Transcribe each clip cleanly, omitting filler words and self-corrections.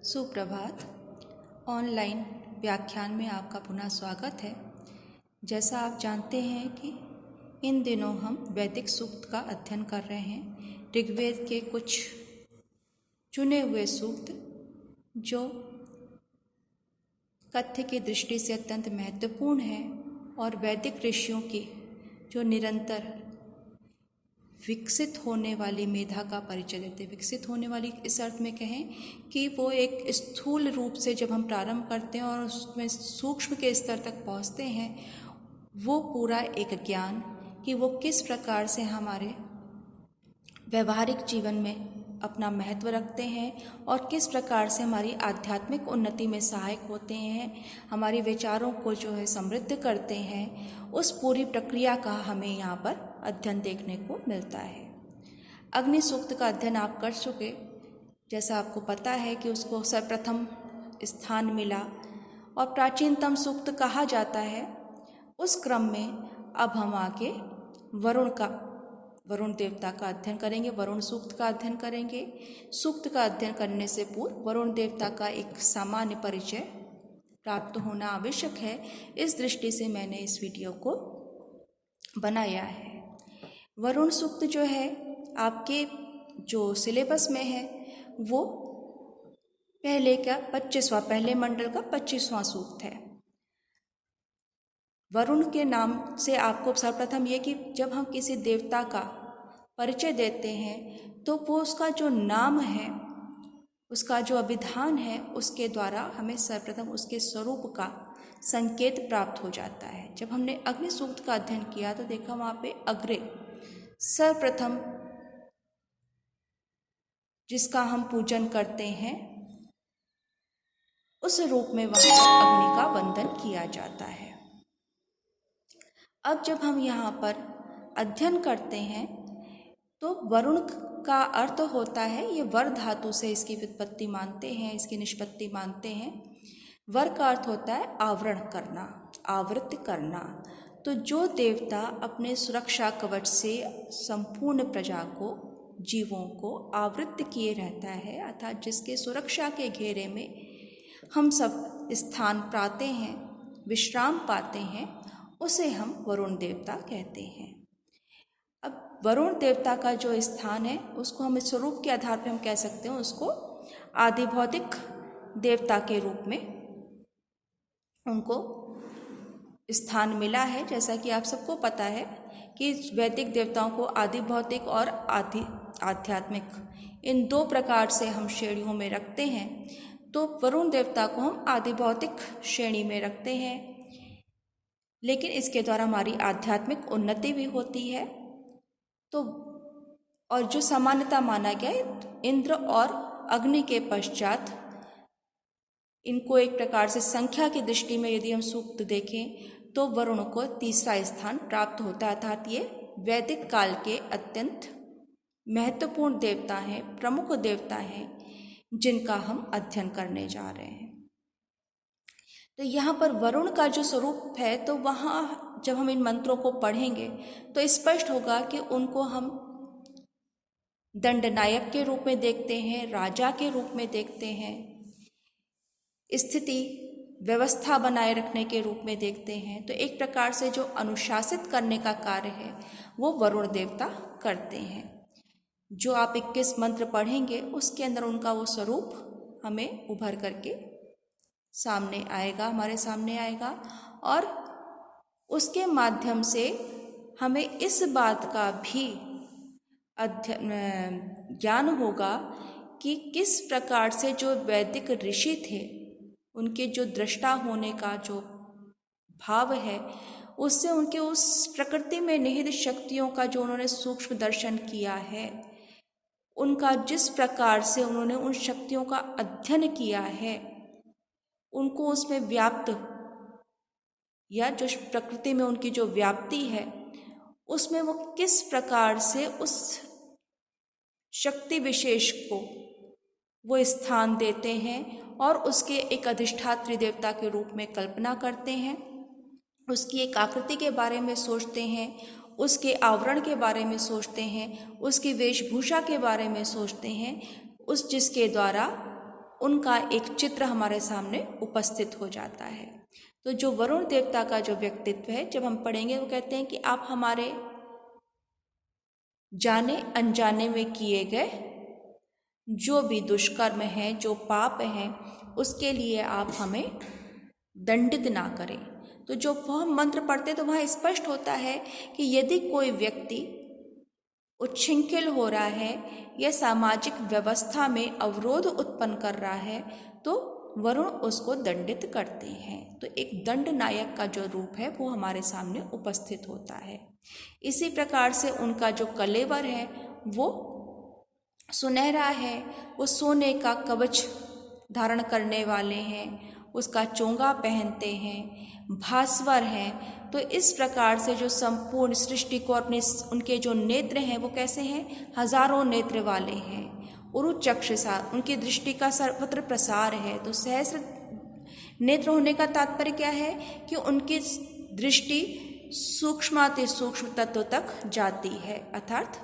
सुप्रभात। ऑनलाइन व्याख्यान में आपका पुनः स्वागत है। जैसा आप जानते हैं कि इन दिनों हम वैदिक सूक्त का अध्ययन कर रहे हैं। ऋग्वेद के कुछ चुने हुए सूक्त जो कथ्य की दृष्टि से अत्यंत महत्वपूर्ण है और वैदिक ऋषियों की जो निरंतर विकसित होने वाली मेधा का परिचय देते। विकसित होने वाली इस अर्थ में कहें कि वो एक स्थूल रूप से जब हम प्रारंभ करते हैं और उसमें सूक्ष्म के स्तर तक पहुंचते हैं, वो पूरा एक ज्ञान कि वो किस प्रकार से हमारे व्यवहारिक जीवन में अपना महत्व रखते हैं और किस प्रकार से हमारी आध्यात्मिक उन्नति में सहायक होते हैं, हमारे विचारों को जो है समृद्ध करते हैं। उस पूरी प्रक्रिया का हमें यहाँ पर अध्ययन देखने को मिलता है। अग्नि सूक्त का अध्ययन आप कर चुके, जैसा आपको पता है कि उसको सर्वप्रथम स्थान मिला और प्राचीनतम सूक्त कहा जाता है। उस क्रम में अब हम आगे वरुण देवता का अध्ययन करेंगे, वरुण सूक्त का अध्ययन करेंगे। सूक्त का अध्ययन करने से पूर्व वरुण देवता का एक सामान्य परिचय प्राप्त होना आवश्यक है। इस दृष्टि से मैंने इस वीडियो को बनाया है। वरुण सूक्त जो है आपके जो सिलेबस में है वो पहले मंडल का 25वां सूक्त है। वरुण के नाम से आपको सर्वप्रथम ये कि जब हम किसी देवता का परिचय देते हैं तो वो उसका जो नाम है, उसका जो अभिधान है, उसके द्वारा हमें सर्वप्रथम उसके स्वरूप का संकेत प्राप्त हो जाता है। जब हमने अग्नि सूक्त का अध्ययन किया तो देखा वहाँ पे अग्रे सर्वप्रथम जिसका हम पूजन करते हैं उस रूप में वहाँ पर अग्नि का वंदन किया जाता है। अब जब हम यहाँ पर अध्ययन करते हैं तो वरुण का अर्थ होता है, ये वर धातु से इसकी व्युत्पत्ति मानते हैं, इसकी निष्पत्ति मानते हैं। वर का अर्थ होता है आवरण करना, आवृत्त करना। तो जो देवता अपने सुरक्षा कवच से संपूर्ण प्रजा को, जीवों को आवृत्त किए रहता है, अर्थात जिसके सुरक्षा के घेरे में हम सब स्थान पाते हैं, विश्राम पाते हैं, उसे हम वरुण देवता कहते हैं। अब वरुण देवता का जो स्थान है उसको हम स्वरूप के आधार पर हम कह सकते हैं उसको आदि भौतिक देवता के रूप में उनको स्थान मिला है। जैसा कि आप सबको पता है कि वैदिक देवताओं को आदि भौतिक और आदि आध्यात्मिक इन दो प्रकार से हम श्रेणियों में रखते हैं। तो वरुण देवता को हम आदि भौतिक श्रेणी में रखते हैं, लेकिन इसके द्वारा हमारी आध्यात्मिक उन्नति भी होती है। तो और जो सामान्यता माना गया है, इंद्र और अग्नि के पश्चात इनको एक प्रकार से संख्या की दृष्टि में यदि हम सूक्त देखें तो वरुण को तीसरा स्थान प्राप्त होता है। अर्थात ये वैदिक काल के अत्यंत महत्वपूर्ण देवता हैं, प्रमुख देवता हैं, जिनका हम अध्ययन करने जा रहे हैं। तो यहाँ पर वरुण का जो स्वरूप है, तो वहाँ जब हम इन मंत्रों को पढ़ेंगे तो स्पष्ट होगा कि उनको हम दंडनायक के रूप में देखते हैं, राजा के रूप में देखते हैं, स्थिति व्यवस्था बनाए रखने के रूप में देखते हैं। तो एक प्रकार से जो अनुशासित करने का कार्य है वो वरुण देवता करते हैं। जो आप 21 मंत्र पढ़ेंगे उसके अंदर उनका वो स्वरूप हमें उभर करके सामने आएगा, हमारे सामने आएगा, और उसके माध्यम से हमें इस बात का भी ज्ञान होगा कि किस प्रकार से जो वैदिक ऋषि थे उनके जो दृष्टा होने का जो भाव है, उससे उनके उस प्रकृति में निहित शक्तियों का जो उन्होंने सूक्ष्म दर्शन किया है, उनका जिस प्रकार से उन्होंने उन शक्तियों का अध्ययन किया है, उनको उसमें व्याप्त या जो प्रकृति में उनकी जो व्याप्ति है उसमें वो किस प्रकार से उस शक्ति विशेष को वो स्थान देते हैं और उसके एक अधिष्ठात्री देवता के रूप में कल्पना करते हैं, उसकी एक आकृति के बारे में सोचते हैं, उसके आवरण के बारे में सोचते हैं, उसकी वेशभूषा के बारे में सोचते हैं, उस जिसके द्वारा उनका एक चित्र हमारे सामने उपस्थित हो जाता है। तो जो वरुण देवता का जो व्यक्तित्व है, जब हम पढ़ेंगे, वो कहते हैं कि आप हमारे जाने अनजाने में किए गए जो भी दुष्कर्म है, जो पाप है, उसके लिए आप हमें दंडित ना करें। तो जो वह मंत्र पढ़ते तो वहाँ स्पष्ट होता है कि यदि कोई व्यक्ति उच्छृंखल हो रहा है या सामाजिक व्यवस्था में अवरोध उत्पन्न कर रहा है तो वरुण उसको दंडित करते हैं। तो एक दंड नायक का जो रूप है वो हमारे सामने उपस्थित होता है। इसी प्रकार से उनका जो कलेवर है वो सुनहरा है, वो सोने का कवच धारण करने वाले हैं, उसका चोंगा पहनते हैं, भास्वर हैं। तो इस प्रकार से जो संपूर्ण सृष्टि को अपने उनके जो नेत्र हैं वो कैसे हैं, हजारों नेत्र वाले हैं। उरुचक्षसा, उनकी दृष्टि का सर्वत्र प्रसार है। तो सहस्र नेत्र होने का तात्पर्य क्या है कि उनकी दृष्टि सूक्ष्माति सूक्ष्म तत्व तक जाती है, अर्थात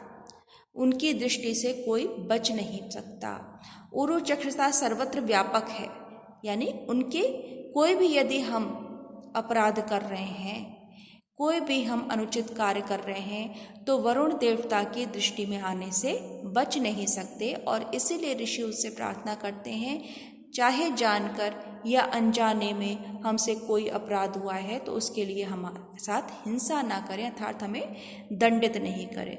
उनकी दृष्टि से कोई बच नहीं सकता। उरुचक्षसा सर्वत्र व्यापक है, यानी उनके कोई भी यदि हम अपराध कर रहे हैं, कोई भी हम अनुचित कार्य कर रहे हैं तो वरुण देवता की दृष्टि में आने से बच नहीं सकते। और इसीलिए ऋषि उससे प्रार्थना करते हैं, चाहे जानकर या अनजाने में हमसे कोई अपराध हुआ है तो उसके लिए हमारे साथ हिंसा ना करें, अर्थात हमें दंडित नहीं करें।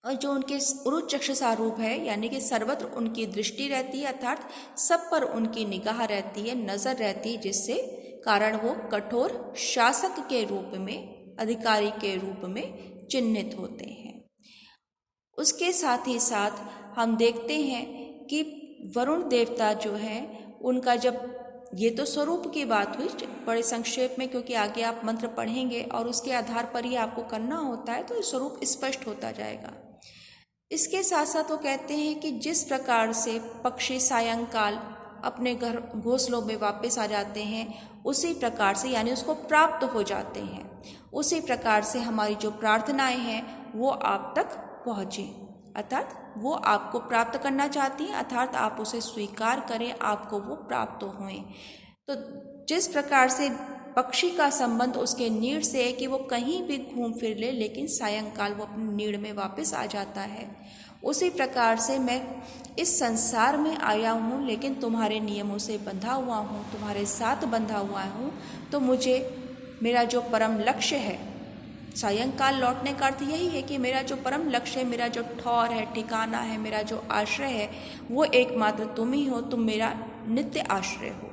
और जो उनके उरुचक्षसा रूप है, यानी कि सर्वत्र उनकी दृष्टि रहती है, अर्थात सब पर उनकी निगाह रहती है, नज़र रहती है, जिससे कारण वो कठोर शासक के रूप में, अधिकारी के रूप में चिन्हित होते हैं। उसके साथ ही साथ हम देखते हैं कि वरुण देवता जो है उनका, जब ये तो स्वरूप की बात हुई बड़े संक्षेप में, क्योंकि आगे आप मंत्र पढ़ेंगे और उसके आधार पर ही आपको करना होता है, तो स्वरूप स्पष्ट होता जाएगा। इसके साथ साथ वो कहते हैं कि जिस प्रकार से पक्षी सायंकाल अपने घर घोंसलों में वापस आ जाते हैं, उसी प्रकार से, यानी उसको प्राप्त हो जाते हैं, उसी प्रकार से हमारी जो प्रार्थनाएं हैं वो आप तक पहुँचें, अर्थात वो आपको प्राप्त करना चाहती हैं, अर्थात आप उसे स्वीकार करें, आपको वो प्राप्त होएं। तो जिस प्रकार से पक्षी का संबंध उसके नीड़ से है कि वो कहीं भी घूम फिर ले लेकिन सायंकाल वो अपनी नीड़ में वापस आ जाता है, उसी प्रकार से मैं इस संसार में आया हूँ लेकिन तुम्हारे नियमों से बंधा हुआ हूँ, तुम्हारे साथ बंधा हुआ हूँ। तो मुझे मेरा जो परम लक्ष्य है, सायंकाल लौटने का अर्थ यही है कि मेरा जो परम लक्ष्य है, मेरा जो ठौर है, ठिकाना है, मेरा जो आश्रय है, वो एकमात्र तुम ही हो, तुम मेरा नित्य आश्रय हो।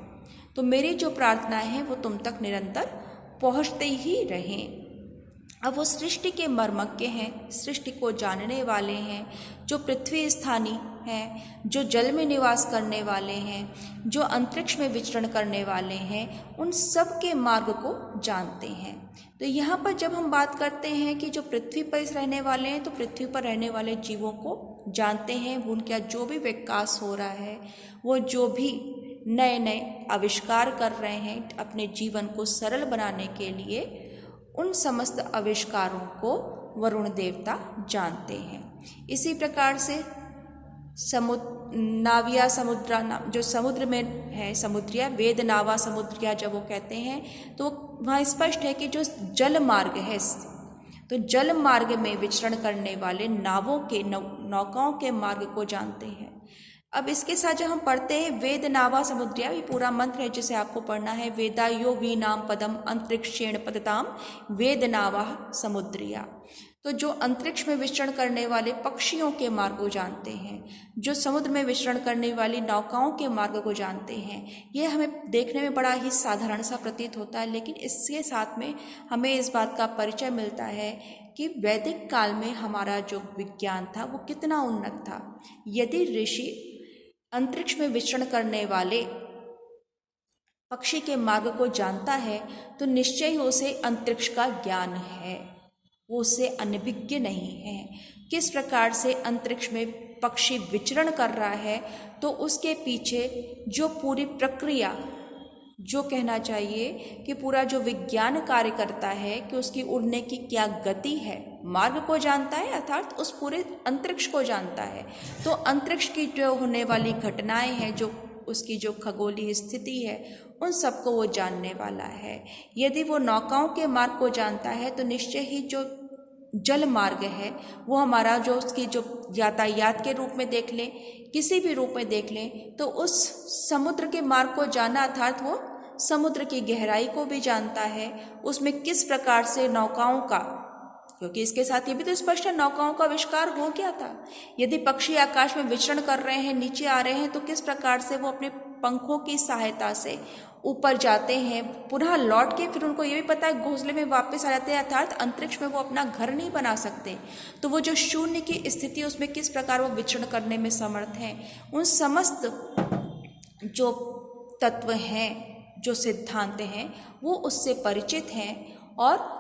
तो मेरी जो प्रार्थनाएं हैं वो तुम तक निरंतर पहुँचते ही रहें। अब वो सृष्टि के मर्मज्ञ हैं, सृष्टि को जानने वाले हैं, जो पृथ्वी स्थानी हैं, जो जल में निवास करने वाले हैं, जो अंतरिक्ष में विचरण करने वाले हैं, उन सब के मार्ग को जानते हैं। तो यहाँ पर जब हम बात करते हैं कि जो पृथ्वी पर रहने वाले हैं, तो पृथ्वी पर रहने वाले जीवों को जानते हैं, वो उनका जो भी विकास हो रहा है, वो जो भी नए नए आविष्कार कर रहे हैं अपने जीवन को सरल बनाने के लिए, उन समस्त आविष्कारों को वरुण देवता जानते हैं। इसी प्रकार से नाविया समुद्रा, जो समुद्र में है, समुद्रिया वेद नावा समुद्रिया जब वो कहते हैं तो वहाँ स्पष्ट है कि जो जल मार्ग है, तो जल मार्ग में विचरण करने वाले नावों के नौकाओं के मार्ग को जानते हैं। अब इसके साथ जब हम पढ़ते हैं वेद नावा समुद्रिया, ये पूरा मंत्र है जिसे आपको पढ़ना है, वेदायो वीनाम पदम अंतरिक्षेण पदताम वेद नावा समुद्रिया। तो जो अंतरिक्ष में विचरण करने वाले पक्षियों के मार्ग को जानते हैं, जो समुद्र में विचरण करने वाली नौकाओं के मार्ग को जानते हैं। ये हमें देखने में बड़ा ही साधारण सा प्रतीत होता है, लेकिन इसके साथ में हमें इस बात का परिचय मिलता है कि वैदिक काल में हमारा जो विज्ञान था वो कितना उन्नत था। यदि ऋषि अंतरिक्ष में विचरण करने वाले पक्षी के मार्ग को जानता है तो निश्चय ही उसे अंतरिक्ष का ज्ञान है, वो उससे अनभिज्ञ नहीं है। किस प्रकार से अंतरिक्ष में पक्षी विचरण कर रहा है तो उसके पीछे जो पूरी प्रक्रिया जो कहना चाहिए कि पूरा जो विज्ञान कार्य करता है कि उसकी उड़ने की क्या गति है, मार्ग को जानता है, अर्थात उस पूरे अंतरिक्ष को जानता है। तो अंतरिक्ष की जो होने वाली घटनाएं हैं, जो उसकी जो खगोलीय स्थिति है, उन सबको वो जानने वाला है। यदि वो नौकाओं के मार्ग को जानता है तो निश्चय ही जो जल मार्ग है वो हमारा जो उसकी जो यातायात के रूप में देख लें, किसी भी रूप में देख लें, तो उस समुद्र के मार्ग को जाना, अर्थात वो समुद्र की गहराई को भी जानता है, उसमें किस प्रकार से नौकाओं का, क्योंकि इसके साथ ये भी तो स्पष्ट है नौकाओं का आविष्कार हो गया था। यदि पक्षी आकाश में विचरण कर रहे हैं, नीचे आ रहे हैं, तो किस प्रकार से वो अपने पंखों की सहायता से ऊपर जाते हैं, पुनः लौट के फिर उनको ये भी पता है घोंसले में वापस आ जाते हैं, अर्थात अंतरिक्ष में वो अपना घर नहीं बना सकते। तो वो जो शून्य की स्थिति, उसमें किस प्रकार वो विचरण करने में समर्थ हैं, उन समस्त जो तत्व हैं, जो सिद्धांत हैं, वो उससे परिचित हैं और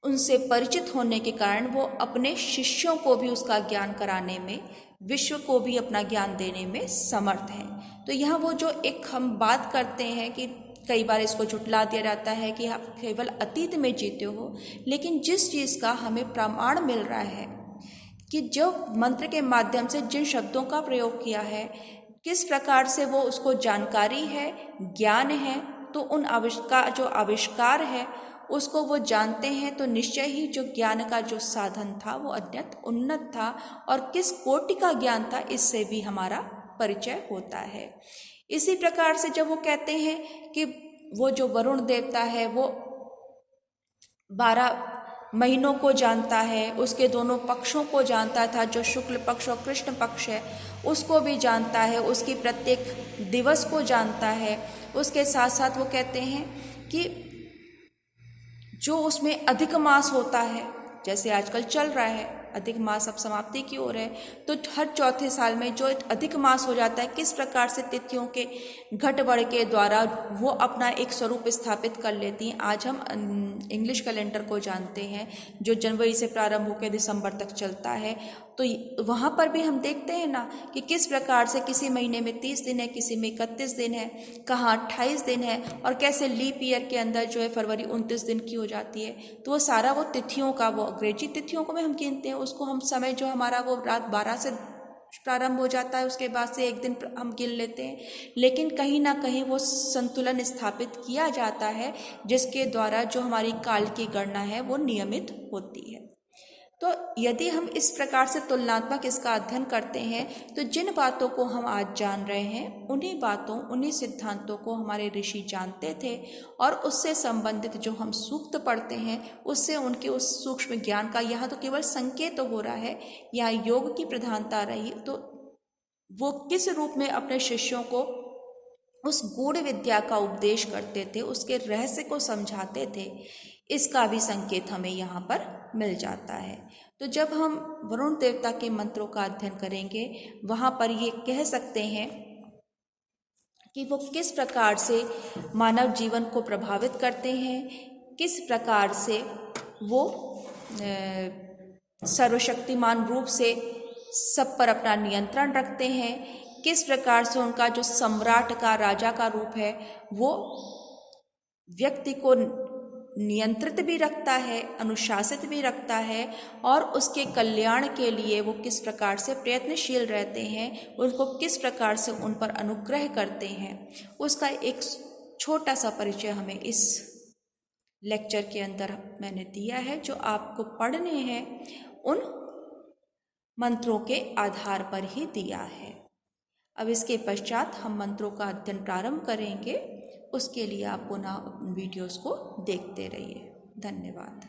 उनसे परिचित होने के कारण वो अपने शिष्यों को भी उसका ज्ञान कराने में, विश्व को भी अपना ज्ञान देने में समर्थ हैं। तो यहाँ वो जो एक हम बात करते हैं कि कई बार इसको झुठला दिया जाता है कि आप केवल अतीत में जीते हो, लेकिन जिस चीज़ का हमें प्रमाण मिल रहा है कि जो मंत्र के माध्यम से जिन शब्दों का प्रयोग किया है, किस प्रकार से वो उसको जानकारी है, ज्ञान है, तो उन आविष्कार है उसको वो जानते हैं, तो निश्चय ही जो ज्ञान का जो साधन था वो अत्यंत उन्नत था और किस कोटि का ज्ञान था, इससे भी हमारा परिचय होता है। इसी प्रकार से जब वो कहते हैं कि वो जो वरुण देवता है वो 12 महीनों को जानता है, उसके दोनों पक्षों को जानता था, जो शुक्ल पक्ष और कृष्ण पक्ष है उसको भी जानता है, उसकी प्रत्येक दिवस को जानता है। उसके साथ साथ वो कहते हैं कि जो उसमें अधिक मास होता है, जैसे आजकल चल रहा है अधिक मास अब समाप्ति की ओर है, तो हर चौथे साल में जो अधिक मास हो जाता है, किस प्रकार से तिथियों के घट बढ़ के द्वारा वो अपना एक स्वरूप स्थापित कर लेती हैं। आज हम इंग्लिश कैलेंडर को जानते हैं जो जनवरी से प्रारंभ होकर दिसंबर तक चलता है, तो वहाँ पर भी हम देखते हैं ना कि किस प्रकार से किसी महीने में 30 दिन है, किसी में 31 दिन है, कहाँ 28 दिन है, और कैसे लीप ईयर के अंदर जो है फरवरी 29 दिन की हो जाती है। तो वो सारा वो तिथियों का, वो अंग्रेजी तिथियों को में हम गिनते हैं, उसको हम समय जो हमारा वो रात 12 से प्रारंभ हो जाता है, उसके बाद से एक दिन हम गिन लेते हैं, लेकिन कहीं ना कहीं वो संतुलन स्थापित किया जाता है जिसके द्वारा जो हमारी काल की गणना है वो नियमित होती है। तो यदि हम इस प्रकार से तुलनात्मक इसका अध्ययन करते हैं तो जिन बातों को हम आज जान रहे हैं, उन्हीं बातों, उन्हीं सिद्धांतों को हमारे ऋषि जानते थे, और उससे संबंधित जो हम सूक्त पढ़ते हैं उससे उनके उस सूक्ष्म ज्ञान का यहाँ तो केवल संकेत तो हो रहा है, यहाँ योग की प्रधानता रही, तो वो किस रूप में अपने शिष्यों को उस गूढ़ विद्या का उपदेश करते थे, उसके रहस्य को समझाते थे, इसका भी संकेत हमें यहाँ पर मिल जाता है। तो जब हम वरुण देवता के मंत्रों का अध्ययन करेंगे, वहाँ पर ये कह सकते हैं कि वो किस प्रकार से मानव जीवन को प्रभावित करते हैं, किस प्रकार से वो सर्वशक्तिमान रूप से सब पर अपना नियंत्रण रखते हैं, किस प्रकार से उनका जो सम्राट का, राजा का रूप है वो व्यक्ति को नियंत्रित भी रखता है, अनुशासित भी रखता है, और उसके कल्याण के लिए वो किस प्रकार से प्रयत्नशील रहते हैं, उनको किस प्रकार से उन पर अनुग्रह करते हैं, उसका एक छोटा सा परिचय हमें इस लेक्चर के अंदर मैंने दिया है, जो आपको पढ़ने हैं उन मंत्रों के आधार पर ही दिया है। अब इसके पश्चात हम मंत्रों का अध्ययन प्रारंभ करेंगे, उसके लिए आप पुनः वीडियोस को देखते रहिए। धन्यवाद।